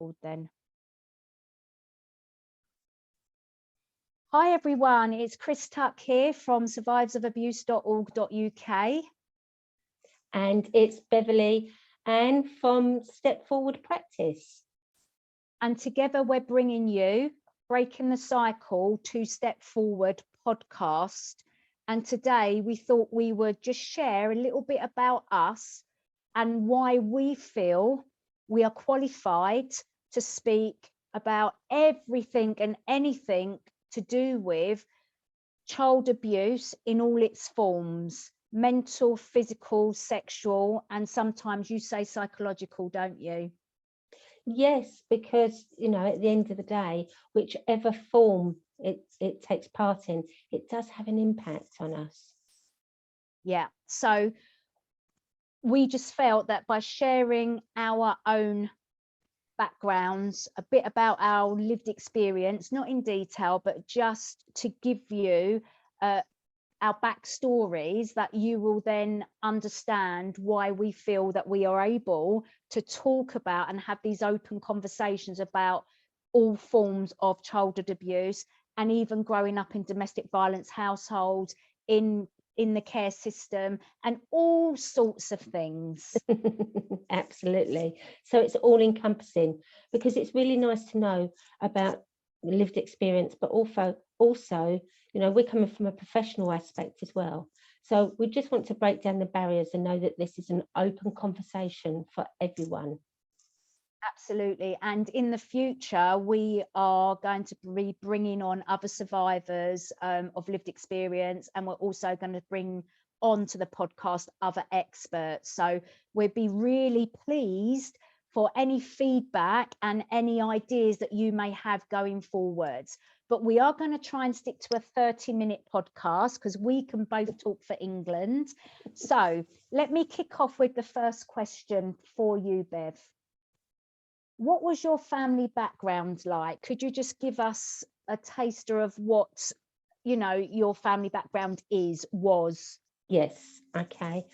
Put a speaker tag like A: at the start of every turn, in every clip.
A: Then. Hi everyone, it's Chris Tuck here from survivesofabuse.org.uk.
B: And it's Beverly and from Step Forward Practice.
A: And together we're bringing you Breaking the Cycle to Step Forward podcast. And today we thought we would just share a little bit about us and why we feel we are qualified to speak about everything and anything to do with child abuse in all its forms: mental, physical, sexual, and sometimes you say psychological, don't you?
B: Yes, because, you know, at the end of the day, whichever form it takes part in, it does have an impact on us.
A: Yeah, so we just felt that by sharing our own backgrounds, a bit about our lived experience, not in detail, but just to give you our backstories, that you will then understand why we feel that we are able to talk about and have these open conversations about all forms of childhood abuse, and even growing up in domestic violence households, in the care system, and all sorts of things.
B: Absolutely. So it's all encompassing, because it's really nice to know about lived experience, but also, you know, we're coming from a professional aspect as well. So we just want to break down the barriers and know that this is an open conversation for everyone.
A: Absolutely. And in the future, we are going to be bringing on other survivors of lived experience, and we're also going to bring on to the podcast other experts. So we'd be really pleased for any feedback and any ideas that you may have going forwards. But we are going to try and stick to a 30-minute podcast because we can both talk for England. So let me kick off with the first question for you, Bev. What was your family background like? Could you just give us a taster of what, you know, your family background was?
B: Yes, okay.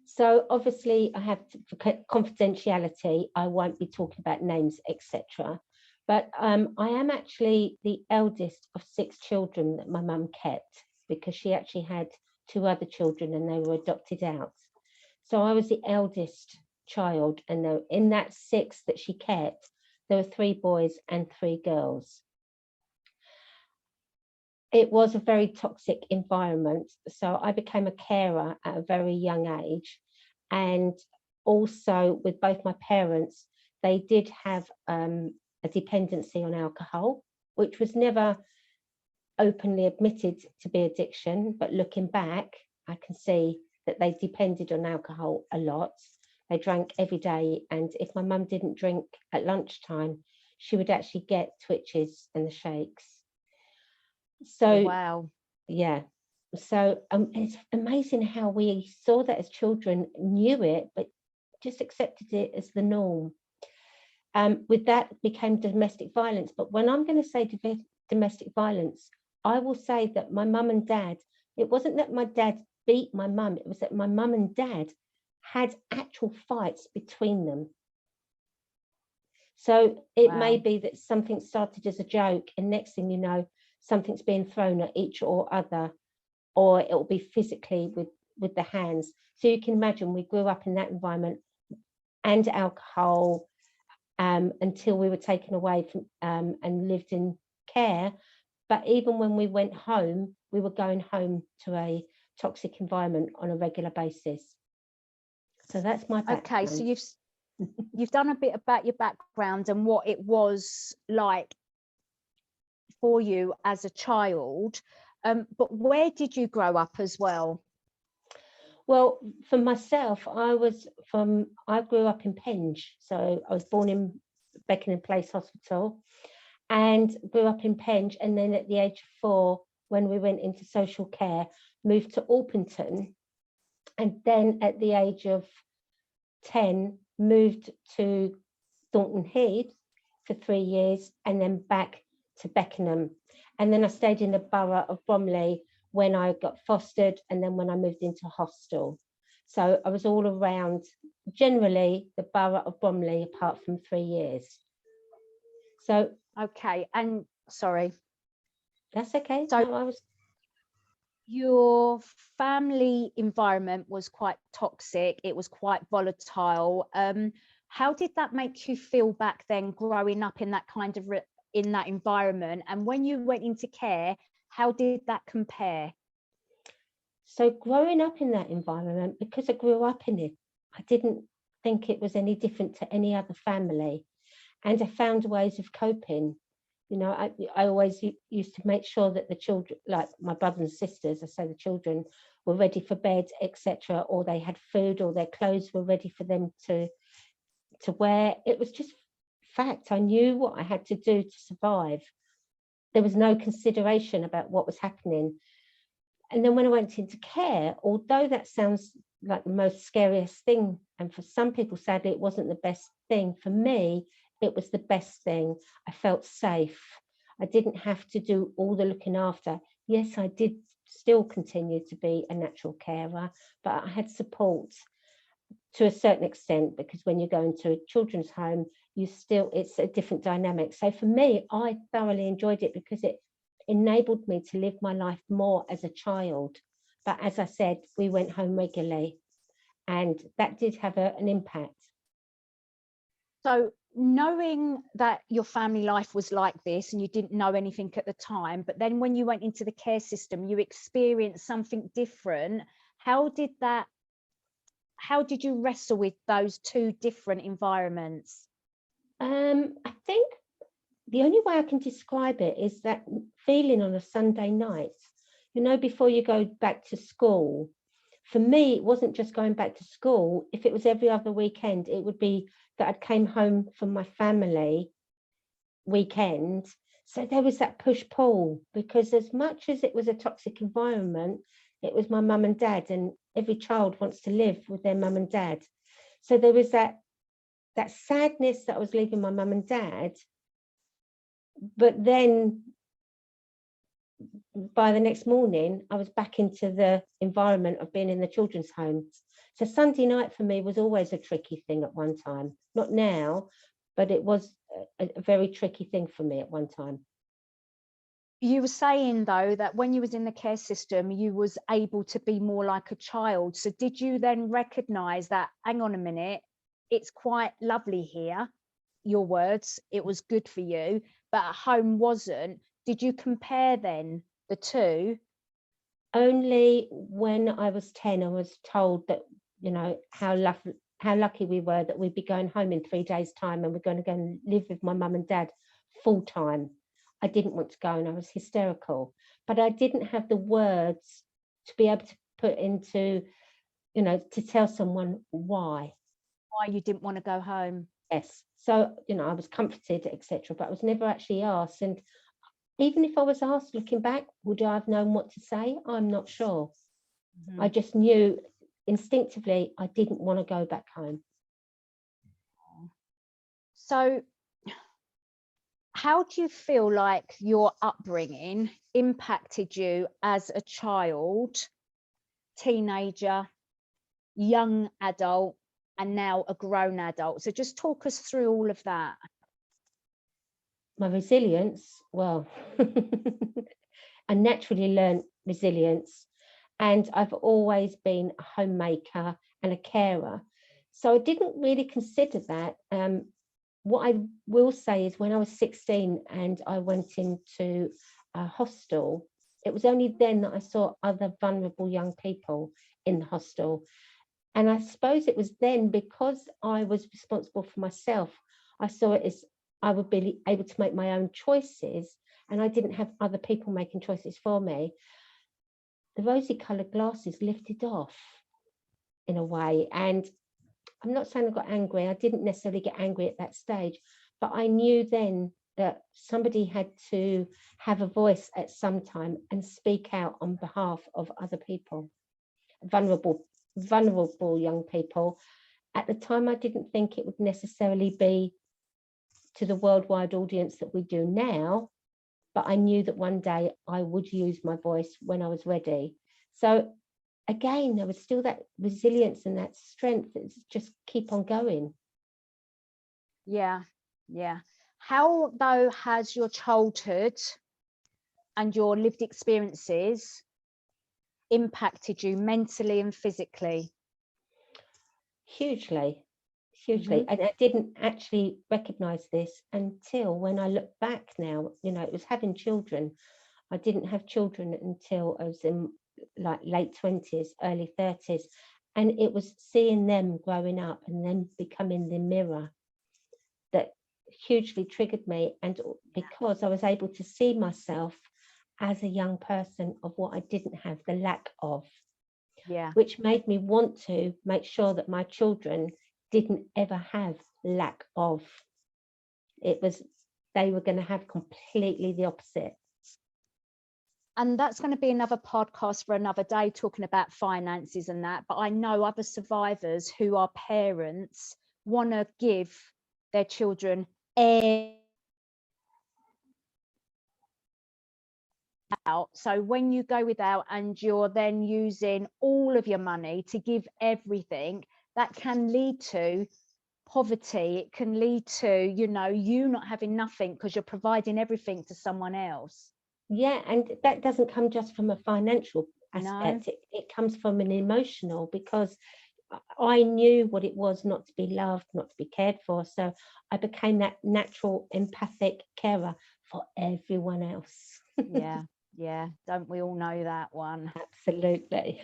B: So obviously I have for confidentiality, I won't be talking about names, etc. But I am actually the eldest of 6 children that my mum kept, because she actually had 2 other children and they were adopted out. So I was the eldest child, and in that 6 that she kept, there were 3 boys and 3 girls. It was a very toxic environment. So I became a carer at a very young age. And also with both my parents, they did have a dependency on alcohol, which was never openly admitted to be addiction. But looking back, I can see that they depended on alcohol a lot. They drank every day. And if my mum didn't drink at lunchtime, she would actually get twitches and the shakes. So,
A: wow.
B: Yeah. So it's amazing how we saw that as children, knew it, but just accepted it as the norm. With that became domestic violence. But when I'm going to say domestic violence, I will say that my mum and dad, it wasn't that my dad beat my mum, it was that my mum and dad had actual fights between them. So it may be that something started as a joke, and next thing you know, something's being thrown at each or other, or it'll be physically with the hands. So you can imagine we grew up in that environment and alcohol until we were taken away from and lived in care. But even when we went home, we were going home to a toxic environment on a regular basis. So that's my background.
A: Okay, so you've done a bit about your background and what it was like for you as a child, but where did you grow up as well?
B: Well, for myself, I grew up in Penge. So I was born in Beckenham Place Hospital and grew up in Penge. And then at the age of 4, when we went into social care, moved to Orpington. And then at the age of 10, moved to Thornton Heath for 3 years, and then back to Beckenham. And then I stayed in the borough of Bromley when I got fostered, and then when I moved into hostel. So I was all around, generally, the borough of Bromley, apart from 3 years. So
A: Okay, and sorry.
B: that's okay.
A: So
B: No,
A: your family environment was quite toxic, it was quite volatile. How did that make you feel back then, growing up in that kind of in that environment? And when you went into care, how did that compare?
B: So growing up in that environment, because I grew up in it, I didn't think it was any different to any other family. And I found ways of coping. You know, I always used to make sure that the children, like my brothers and sisters, I say the children were ready for bed, etc., or they had food, or their clothes were ready for them to wear. It was just fact. I knew what I had to do to survive. There was no consideration about what was happening. And then when I went into care, although that sounds like the most scariest thing, and for some people, sadly, it wasn't the best thing, for me, it was the best thing. I felt safe. I didn't have to do all the looking after. Yes, I did still continue to be a natural carer, but I had support to a certain extent, because when you go into a children's home, it's a different dynamic. So for me, I thoroughly enjoyed it because it enabled me to live my life more as a child. But as I said, we went home regularly, and that did have an impact.
A: So knowing that your family life was like this and you didn't know anything at the time, but then when you went into the care system, you experienced something different. How did you wrestle with those two different environments?
B: I think the only way I can describe it is that feeling on a Sunday night, you know, before you go back to school. For me, it wasn't just going back to school. If it was every other weekend, it would be that I came home from my family weekend. So there was that push-pull, because as much as it was a toxic environment, it was my mum and dad, and every child wants to live with their mum and dad. So there was that sadness that I was leaving my mum and dad. But then by the next morning, I was back into the environment of being in the children's home. So Sunday night for me was always a tricky thing at one time. Not now, but it was a very tricky thing for me at one time.
A: You were saying, though, that when you was in the care system, you was able to be more like a child. So did you then recognise that, hang on a minute, it's quite lovely here, your words, it was good for you, but at home wasn't? Did you compare then the two?
B: Only when I was 10, I was told that, you know, how lucky we were that we'd be going home in 3 days' time and we're going to go and live with my mum and dad full time. I didn't want to go, and I was hysterical, but I didn't have the words to be able to put into, you know, to tell someone why
A: You didn't want to go home?
B: Yes. So, you know, I was comforted, etc., but I was never actually asked. And even if I was asked, looking back, would I have known what to say? I'm not sure.
A: Mm-hmm.
B: I just knew instinctively I didn't want to go back home.
A: So how do you feel like your upbringing impacted you as a child, teenager, young adult, and now a grown adult? So just talk us through all of that.
B: My resilience, well, I naturally learned resilience, and I've always been a homemaker and a carer. So I didn't really consider that. What I will say is, when I was 16 and I went into a hostel, it was only then that I saw other vulnerable young people in the hostel. And I suppose it was then, because I was responsible for myself, I saw it as I would be able to make my own choices, and I didn't have other people making choices for me. The rosy coloured glasses lifted off in a way. And I'm not saying I got angry. I didn't necessarily get angry at that stage, but I knew then that somebody had to have a voice at some time and speak out on behalf of other people, vulnerable young people. At the time, I didn't think it would necessarily be to the worldwide audience that we do now, but I knew that one day I would use my voice when I was ready. So again, there was still that resilience and that strength that just keep on going.
A: Yeah. How, though, has your childhood and your lived experiences impacted you mentally and physically?
B: Hugely, hugely. And I didn't actually recognize this until when I look back now. You know, it was having children. I didn't have children until I was in like late 20s, early 30s. And it was seeing them growing up and then becoming the mirror that hugely triggered me. And because I was able to see myself as a young person of what I didn't have, the lack of, which made me want to make sure that my children didn't ever have lack of. It was, they were going to have completely the opposite.
A: And that's going to be another podcast for another day, talking about finances and that. But I know other survivors who are parents want to give their children out. So when you go without and you're then using all of your money to give everything, that can lead to poverty. It can lead to, you know, you not having nothing because you're providing everything to someone else.
B: Yeah, and that doesn't come just from a financial aspect.
A: No.
B: It comes from an emotional, because I knew what it was not to be loved, not to be cared for. So I became that natural empathic carer for everyone else.
A: Yeah, don't we all know that one?
B: Absolutely.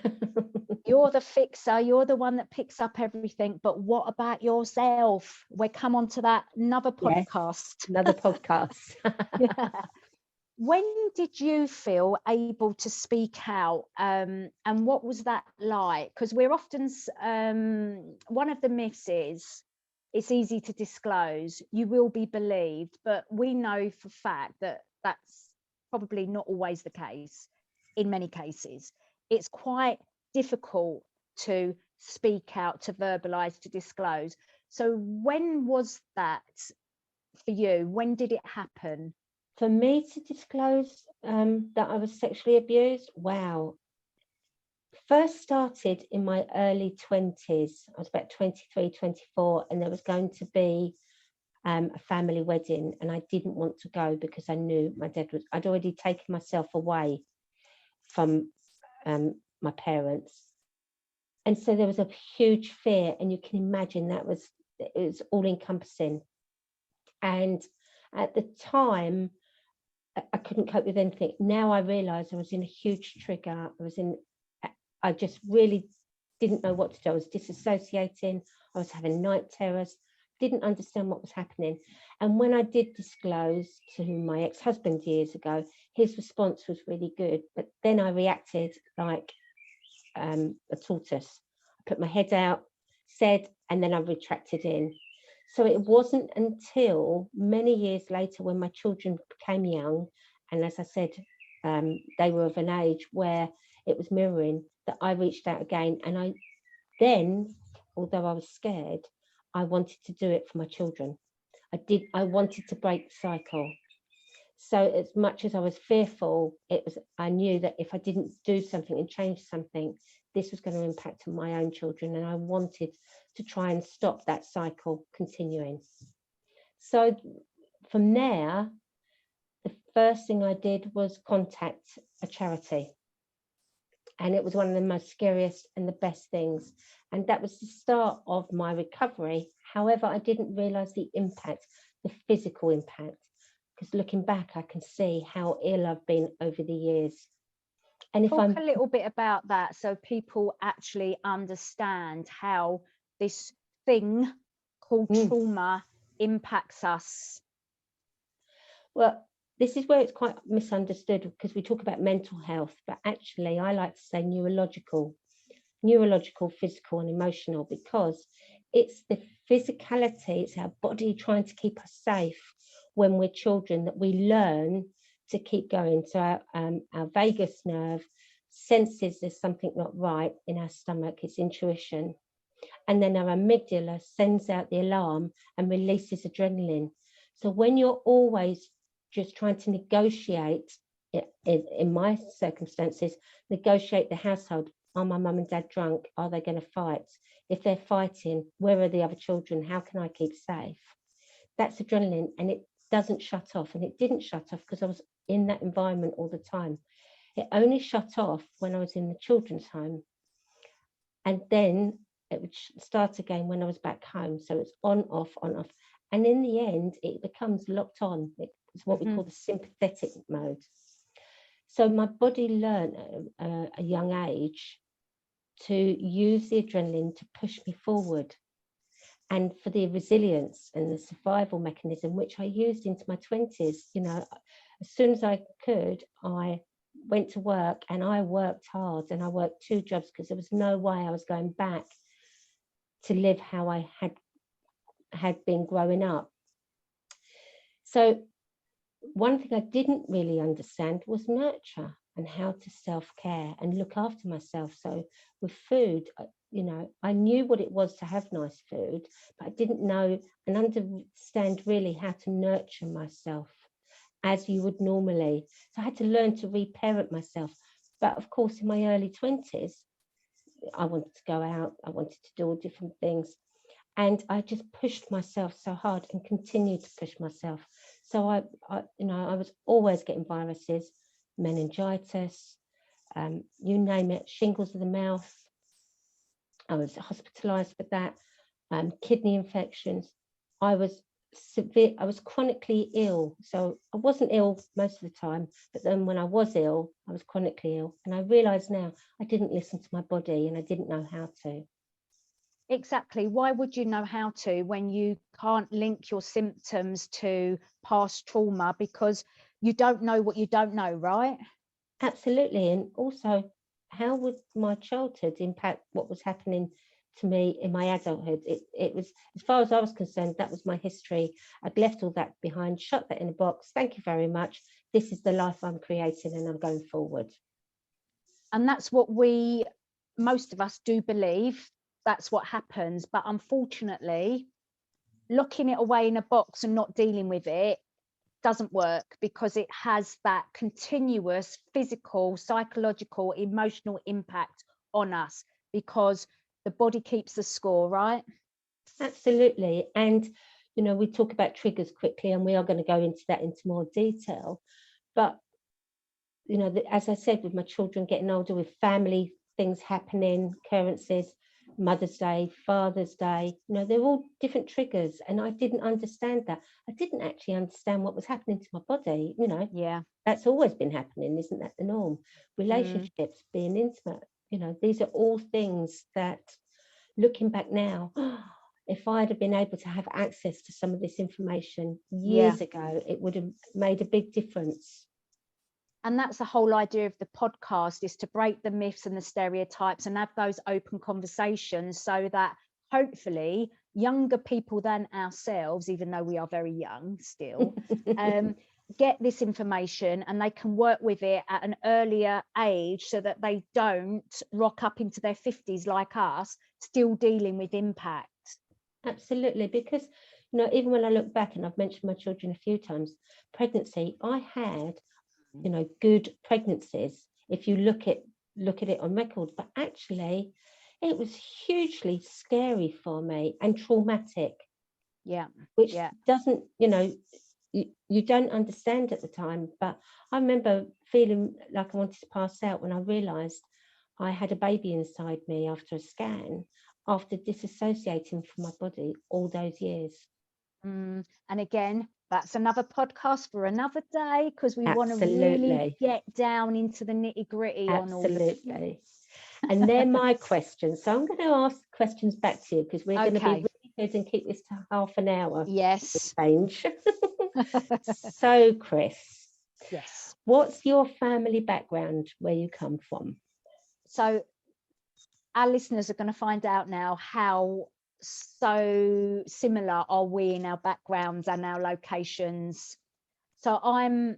A: You're the fixer, you're the one that picks up everything, but what about yourself? We'll come on to that another podcast.
B: Yes, another podcast.
A: Yeah. When did you feel able to speak out, and what was that like? Because we're often, one of the myths is it's easy to disclose, you will be believed, but we know for fact that that's probably not always the case. In many cases, it's quite difficult to speak out, to verbalize, to disclose. So when was that for you? When did it happen?
B: For me to disclose that I was sexually abused, wow. First started in my early 20s. I was about 23, 24, and there was going to be a family wedding, and I didn't want to go because I knew my dad was, I'd already taken myself away from my parents. And so there was a huge fear, and you can imagine it was all encompassing. And at the time, I couldn't cope with anything. Now I realize I was in a huge trigger. I just really didn't know what to do. I was disassociating. I was having night terrors, didn't understand what was happening. And when I did disclose to my ex-husband years ago, his response was really good. But then I reacted like a tortoise. I put my head out, said, and then I retracted in. So it wasn't until many years later, when my children became young, and as I said, they were of an age where it was mirroring, that I reached out again. And I then, although I was scared, I wanted to do it for my children. I wanted to break the cycle. So as much as I was fearful, I knew that if I didn't do something and change something, this was going to impact on my own children, and I wanted to try and stop that cycle continuing. So from there, the first thing I did was contact a charity, and it was one of the most scariest and the best things, and that was the start of my recovery. However, I didn't realize the impact, the physical impact, because looking back, I can see how ill I've been over the years. And if
A: Talk a little bit about that so people actually understand how this thing called trauma impacts us.
B: Well, this is where it's quite misunderstood, because we talk about mental health, but actually I like to say neurological, physical and emotional, because it's the physicality, it's our body trying to keep us safe when we're children, that we learn to keep going. So our vagus nerve senses there's something not right in our stomach, it's intuition. And then our amygdala sends out the alarm and releases adrenaline. So when you're always just trying to negotiate, in my circumstances, negotiate the household. Are my mum and dad drunk? Are they going to fight? If they're fighting, where are the other children? How can I keep safe? That's adrenaline, and doesn't shut off. And it didn't shut off because I was in that environment all the time. It only shut off when I was in the children's home. And then it would start again when I was back home. So it's on, off, on, off. And in the end, it becomes locked on. It's what we call the sympathetic mode. So my body learned at a young age to use the adrenaline to push me forward, and for the resilience and the survival mechanism, which I used into my 20s. You know, as soon as I could, I went to work, and I worked hard, and I worked 2 jobs because there was no way I was going back to live how I had been growing up. So one thing I didn't really understand was nurture and how to self-care and look after myself. So with food, you know, I knew what it was to have nice food, but I didn't know and understand really how to nurture myself as you would normally. So I had to learn to reparent myself. But of course, in my early 20s, I wanted to go out, I wanted to do all different things. And I just pushed myself so hard and continued to push myself. So I was always getting viruses, meningitis, you name it, shingles of the mouth. I was hospitalized for that, kidney infections. I was chronically ill. So I wasn't ill most of the time, but then when I was ill, I was chronically ill. And I realize now I didn't listen to my body, and I didn't know how to.
A: Exactly. Why would you know how to when you can't link your symptoms to past trauma, because you don't know what you don't know, right?
B: Absolutely. And also, how would my childhood impact what was happening to me in my adulthood? It was, as far as I was concerned, that was my history. I'd left all that behind, shut that in a box. Thank you very much. This is the life I'm creating, and I'm going forward.
A: And that's what most of us do believe. That's what happens. But unfortunately, locking it away in a box and not dealing with it doesn't work, because it has that continuous physical, psychological, emotional impact on us, because the body keeps the score, right?
B: Absolutely. And, you know, we talk about triggers quickly, and we are going to go into that into more detail. But, you know, as I said, with my children getting older, with family things happening, occurrences, Mother's Day, Father's Day, you know, they're all different triggers. And I didn't understand that. I didn't actually understand what was happening to my body. You know,
A: Yeah,
B: that's always been happening. Isn't that the norm? Relationships, being intimate, you know, these are all things that, looking back now, if I'd have been able to have access to some of this information years ago, it would have made a big difference.
A: And that's the whole idea of the podcast, is to break the myths and the stereotypes and have those open conversations, so that hopefully younger people than ourselves, even though we are very young still, get this information, and they can work with it at an earlier age, so that they don't rock up into their 50s like us, still dealing with impact.
B: Absolutely, because, you know, even when I look back, and I've mentioned my children a few times, pregnancy, I had, you know, good pregnancies if you look at it on record, but actually it was hugely scary for me and traumatic, which doesn't, you know, you don't understand at the time. But I remember feeling like I wanted to pass out when I realized I had a baby inside me after a scan, after disassociating from my body all those years.
A: And again, that's another podcast for another day, because we want to really get down into the nitty-gritty on all of it.
B: Absolutely. And they're my questions. So I'm going to ask questions back to you, because we're going to be really good and keep this to half an hour.
A: Yes.
B: Change. So, Chris.
A: Yes.
B: What's your family background, where you come from?
A: So our listeners are going to find out now how so similar are we in our backgrounds and our locations. So I'm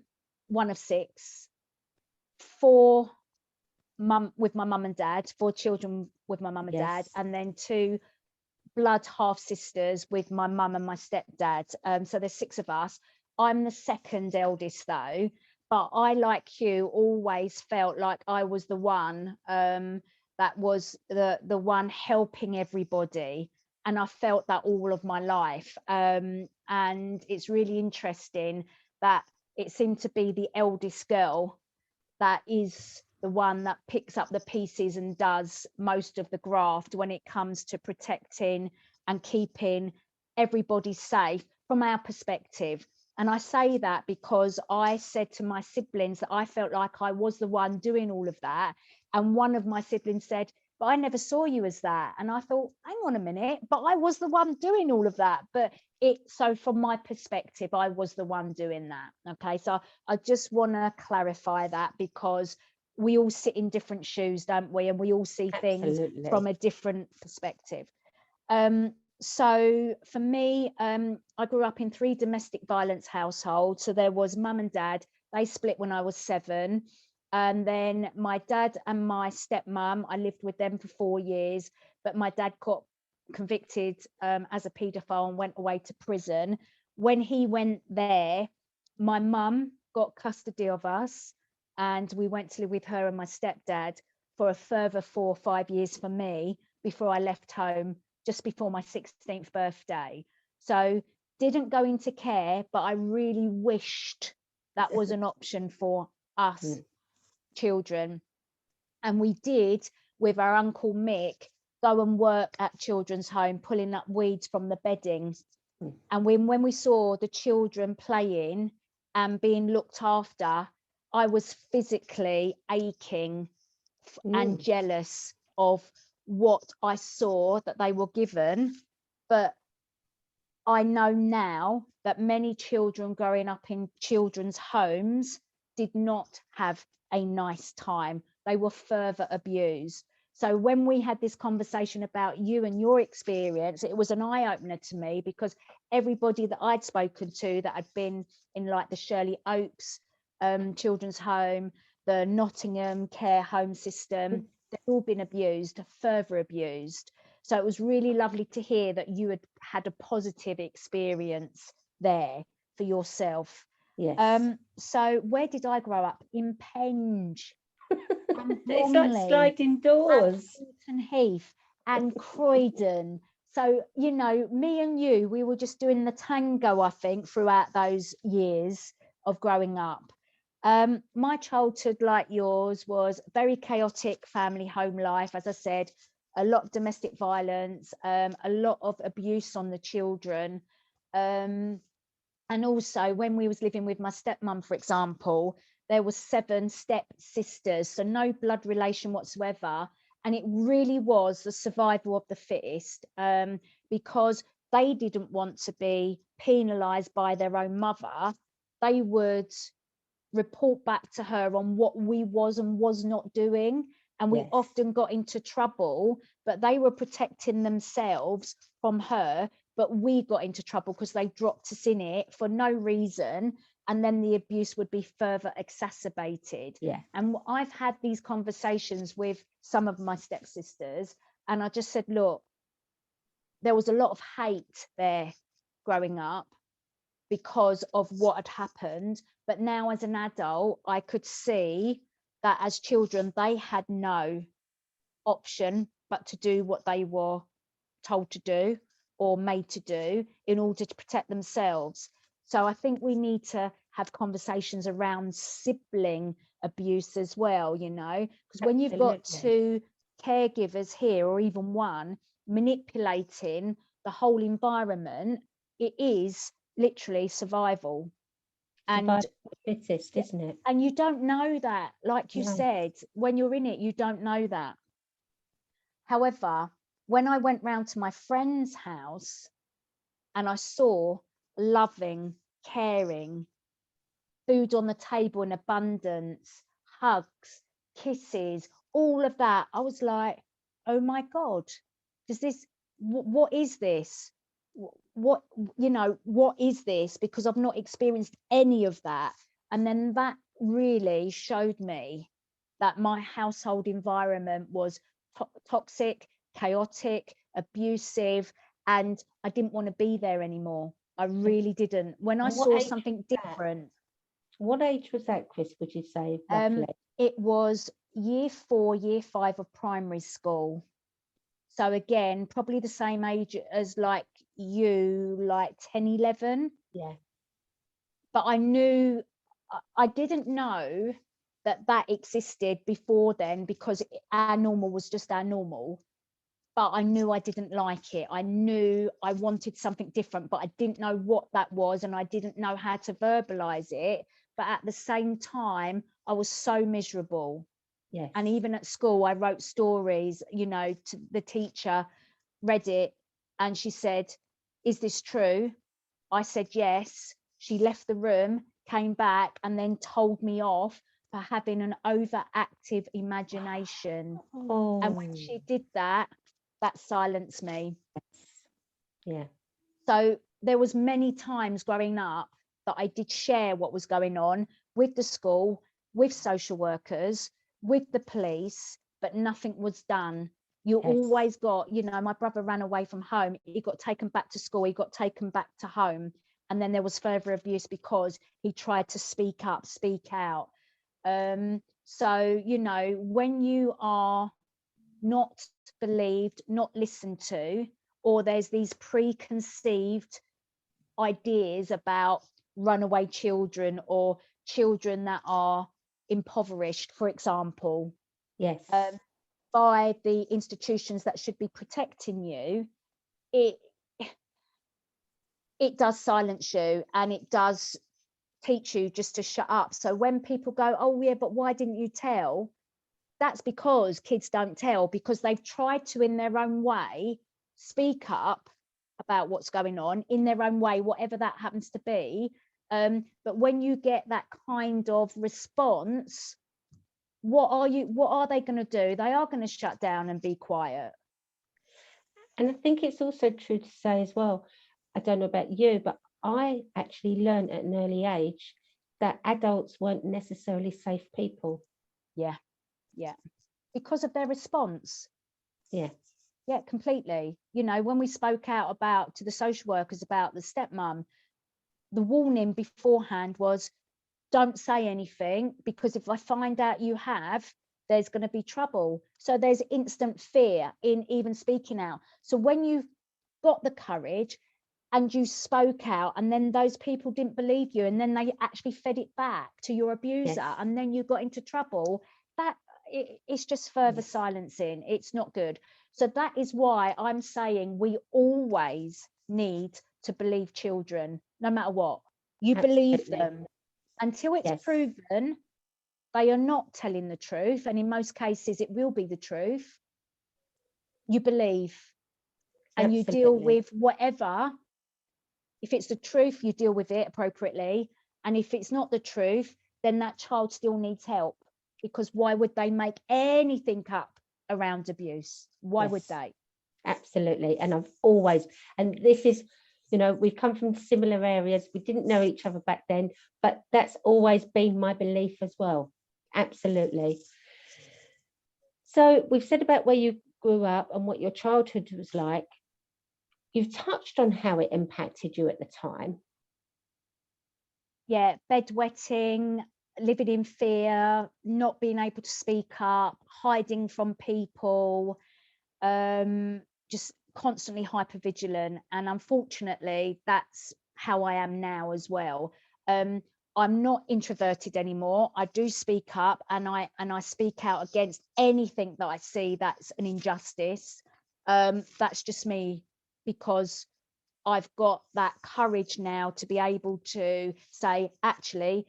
A: one of 6, 4 with my mum and dad, 4 children with my mum and dad, and then 2 blood half sisters with my mum and my stepdad. So there's 6 of us. I'm the second eldest though, but I, like you, always felt like I was the one that was the one helping everybody. and I felt that all of my life. And it's really interesting that it seemed to be the eldest girl that is the one that picks up the pieces and does most of the graft when it comes to protecting and keeping everybody safe from our perspective. And I say that because I said to my siblings that I felt like I was the one doing all of that. And one of my siblings said, but I never saw you as that. And I thought, hang on a minute, but I was the one doing all of that. But so from my perspective, I was the one doing that. Okay, so I just want to clarify that, because we all sit in different shoes, don't we? And we all see things from a different perspective. So for me, I grew up in 3 domestic violence households. So there was mum and dad. They split when I was 7. And then my dad and my stepmom, I lived with them for 4 years, but my dad got convicted as a paedophile and went away to prison. When he went there, my mum got custody of us, and we went to live with her and my stepdad for a further 4 or 5 years for me before I left home just before my 16th birthday. So didn't go into care, but I really wished that was an option for us children. And we did, with our Uncle Mick, go and work at children's home, pulling up weeds from the bedding. And when we saw the children playing and being looked after, I was physically aching and jealous of what I saw that they were given. But I know now that many children growing up in children's homes did not have a nice time. They were further abused. So when we had this conversation about you and your experience, it was an eye-opener to me, because everybody that I'd spoken to that had been in like the Shirley Oaks children's home, the Nottingham care home system, they've all been abused, further abused. So it was really lovely to hear that you had a positive experience there for yourself.
B: Yes.
A: So where did I grow up? In Penge.
B: It's like sliding doors.
A: And Heath and Croydon. So, you know, me and you, we were just doing the tango, I think, throughout those years of growing up. My childhood, like yours, was very chaotic family home life. As I said, a lot of domestic violence, a lot of abuse on the children. And also when we was living with my stepmom, for example, there was 7 step sisters, so no blood relation whatsoever. And it really was the survival of the fittest, because they didn't want to be penalised by their own mother. They would report back to her on what we was and was not doing. And we often got into trouble, but they were protecting themselves from her. But we got into trouble because they dropped us in it for no reason. And then the abuse would be further exacerbated. And I've had these conversations with some of my stepsisters, and I just said, look, there was a lot of hate there growing up because of what had happened. But now as an adult, I could see that as children, they had no option but to do what they were told to do or made to do in order to protect themselves. So I think we need to have conversations around sibling abuse as well, you know, because when you've got 2 caregivers here, or even one, manipulating the whole environment, it is literally survival. And
B: fittest, isn't it?
A: And you don't know that, like you said, when you're in it, you don't know that. However, when I went round to my friend's house and I saw loving, caring, food on the table in abundance, hugs, kisses, all of that, I was like, oh my God, what is this? What, you know, what is this? Because I've not experienced any of that. And then that really showed me that my household environment was toxic, chaotic, abusive, and I didn't want to be there anymore. I really didn't. When I saw something different.
B: What age was that, Chris, would you say, roughly?
A: It was year 4, year 5 of primary school. So again, probably the same age as like you, like 10, 11.
B: Yeah.
A: But I didn't know that existed before then, because our normal was just our normal. But I knew I didn't like it. I knew I wanted something different, but I didn't know what that was, and I didn't know how to verbalize it. But at the same time, I was so miserable.
B: Yes.
A: And even at school, I wrote stories, you know, to the teacher, read it, and she said, "Is this true?" I said yes. She left the room, came back, and then told me off for having an overactive imagination.
B: Oh.
A: And when she did that, that silenced me.
B: Yeah.
A: So there was many times growing up that I did share what was going on with the school, with social workers, with the police, but nothing was done. You always got, you know, my brother ran away from home. He got taken back to school. He got taken back to home. And then there was further abuse because he tried to speak up, speak out. So, you know, when you are not believed, not listened to, or there's these preconceived ideas about runaway children or children that are impoverished, for example,
B: Yes.
A: by the institutions that should be protecting you, it does silence you, and it does teach you just to shut up. So when people go, "Oh yeah, but why didn't you tell?" That's because kids don't tell, because they've tried to, in their own way, speak up about what's going on in their own way, whatever that happens to be. But when you get that kind of response, what are they going to do? They are going to shut down and be quiet.
B: And I think it's also true to say as well, I don't know about you, but I actually learned at an early age that adults weren't necessarily safe people.
A: Yeah, because of their response. Yeah, completely. You know, when we spoke out about to the social workers about the stepmom, the warning beforehand was, don't say anything, because if I find out you have, there's going to be trouble. So there's instant fear in even speaking out. So when you've got the courage and you spoke out, and then those people didn't believe you, and then they actually fed it back to your abuser, and then you got into trouble, that it's just further silencing. It's not good. So that is why I'm saying we always need to believe children, no matter what. You believe them until it's proven they are not telling the truth, and in most cases it will be the truth. You believe, and you deal with whatever. If it's the truth, you deal with it appropriately, and if it's not the truth, then that child still needs help, because why would they make anything up around abuse? Why would they?
B: Absolutely. And I've always, and this is, you know, we've come from similar areas. We didn't know each other back then, but that's always been my belief as well. Absolutely. So we've said about where you grew up and what your childhood was like. You've touched on how it impacted you at the time.
A: Yeah, bedwetting, living in fear, not being able to speak up, hiding from people, just constantly hypervigilant. And unfortunately, that's how I am now as well. I'm not introverted anymore. I do speak up, and I speak out against anything that I see that's an injustice. That's just me, because I've got that courage now to be able to say, actually,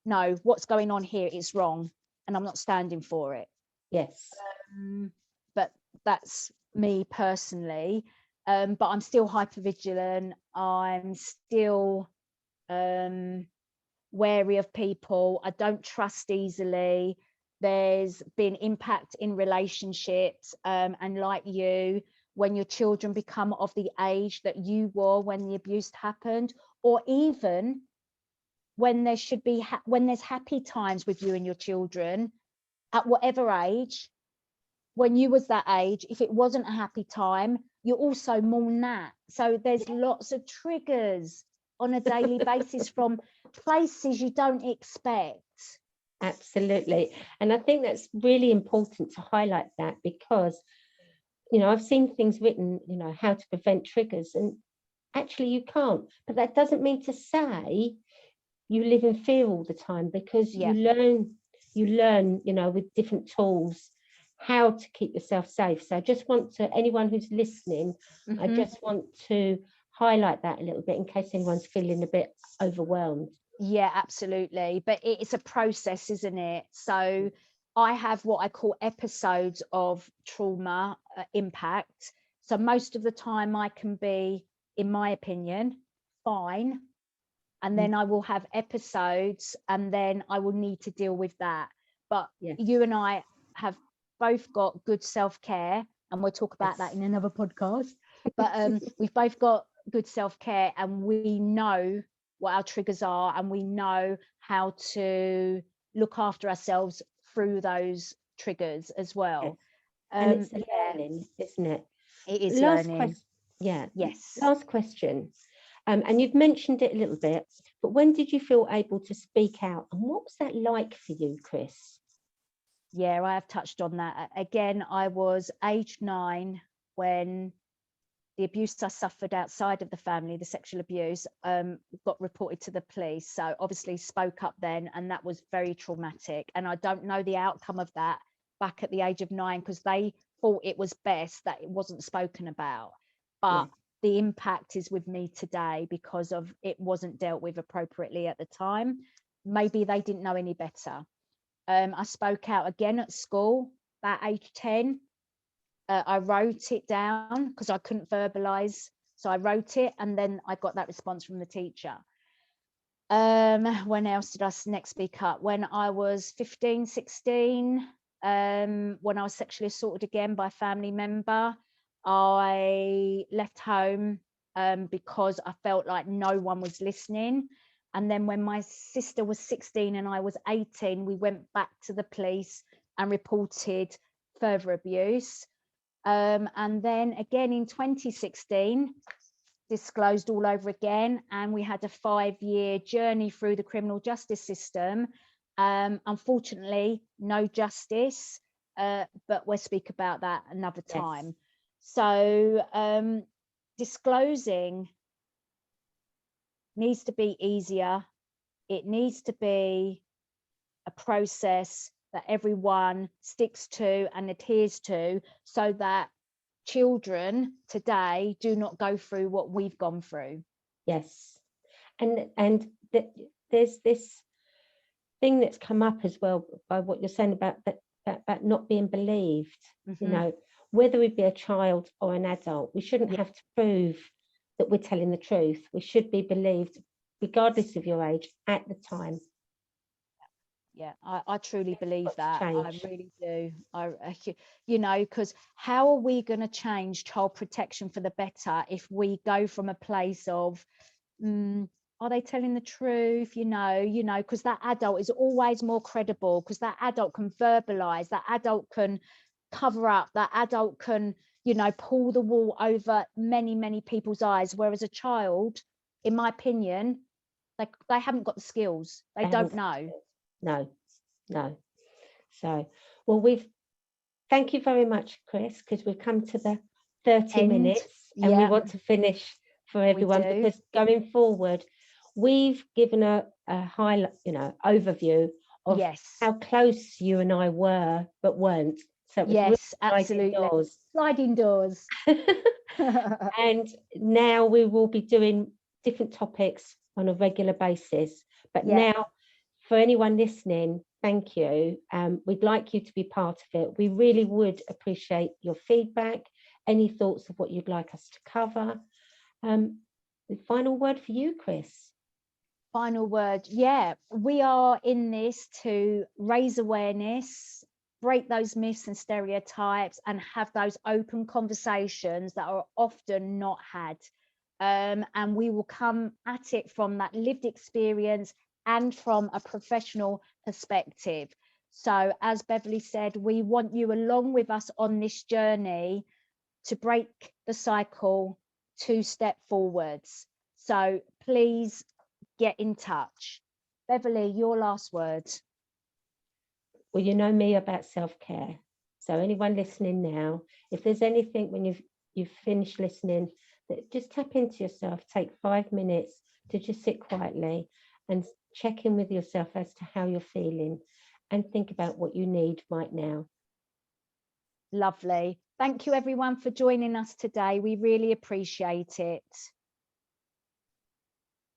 A: no, what's going on here is wrong, and I'm not standing for it.
B: Yes.
A: But that's me personally. But I'm still hypervigilant. I'm still wary of people. I don't trust easily. There's been impact in relationships, and like you, when your children become of the age that you were when the abuse happened, or even when there should be when there's happy times with you and your children at whatever age, when you was that age, if it wasn't a happy time, you also mourn that. So there's lots of triggers on a daily basis from places you don't expect.
B: Absolutely. And I think that's really important to highlight that, because you know, I've seen things written, you know, how to prevent triggers, and actually you can't. But that doesn't mean to say you live in fear all the time, because
A: Yeah.
B: you learn, you know, with different tools how to keep yourself safe. So I just want to, anyone who's listening, I just want to highlight that a little bit in case anyone's feeling a bit overwhelmed.
A: Yeah, absolutely. But it's a process, isn't it? So I have what I call episodes of trauma impact. So most of the time I can be, in my opinion, fine. And then I will have episodes, and then I will need to deal with that. But you and I have both got good self-care, and we'll talk about that in another podcast. But we've both got good self-care, and we know what our triggers are, and we know how to look after ourselves through those triggers as well.
B: And it's a learning, isn't it?
A: It is
B: Last
A: learning. Yes.
B: Last question. And you've mentioned it a little bit, but when did you feel able to speak out, and what was that like for you, Chris?
A: Yeah, I have touched on that. Again, I was age 9 when the abuse I suffered outside of the family, the sexual abuse, got reported to the police. So obviously spoke up then, and that was very traumatic. And I don't know the outcome of that back at the age of 9, because they thought it was best that it wasn't spoken about. But the impact is with me today because of it wasn't dealt with appropriately at the time. Maybe they didn't know any better. I spoke out again at school at age 10. I wrote it down because I couldn't verbalize. So I wrote it, and then I got that response from the teacher. When else did I next speak up? When I was 15, 16, when I was sexually assaulted again by a family member, I left home because I felt like no one was listening. And then when my sister was 16 and I was 18, we went back to the police and reported further abuse. And then again in 2016, disclosed all over again, and we had a 5-year journey through the criminal justice system. Unfortunately, no justice, but we'll speak about that another time. So disclosing needs to be easier. It needs to be a process that everyone sticks to and adheres to, so that children today do not go through what we've gone through.
B: Yes. And there's this thing that's come up as well by what you're saying about that not being believed. You know, whether we be a child or an adult, we shouldn't have to prove that we're telling the truth. We should be believed regardless of your age at the time.
A: Yeah, I truly believe that. I really do. You know, because how are we going to change child protection for the better if we go from a place of, are they telling the truth? You know, because that adult is always more credible, because that adult can verbalize, that adult can cover up, that adult can, you know, pull the wool over many, many people's eyes. Whereas a child, in my opinion, they haven't got the skills. They don't know.
B: No. So, well, thank you very much, Chris, because we've come to the 30 minutes, and we want to finish for everyone, because going forward, we've given a highlight, you know, overview of how close you and I were, but weren't. So it was really
A: absolutely sliding doors.
B: And now we will be doing different topics on a regular basis. But now, for anyone listening, thank you. We'd like you to be part of it. We really would appreciate your feedback, any thoughts of what you'd like us to cover. The final word for you, Chris.
A: Final word. Yeah, we are in this to raise awareness, break those myths and stereotypes, and have those open conversations that are often not had. And we will come at it from that lived experience and from a professional perspective. So as Beverly said, we want you along with us on this journey to break the cycle 2 step forwards. So please get in touch. Beverly, your last words.
B: Well, you know me about self-care. So anyone listening now, if there's anything when you've finished listening, that just tap into yourself, take 5 minutes to just sit quietly and check in with yourself as to how you're feeling and think about what you need right now.
A: Lovely. Thank you everyone for joining us today. We really appreciate it.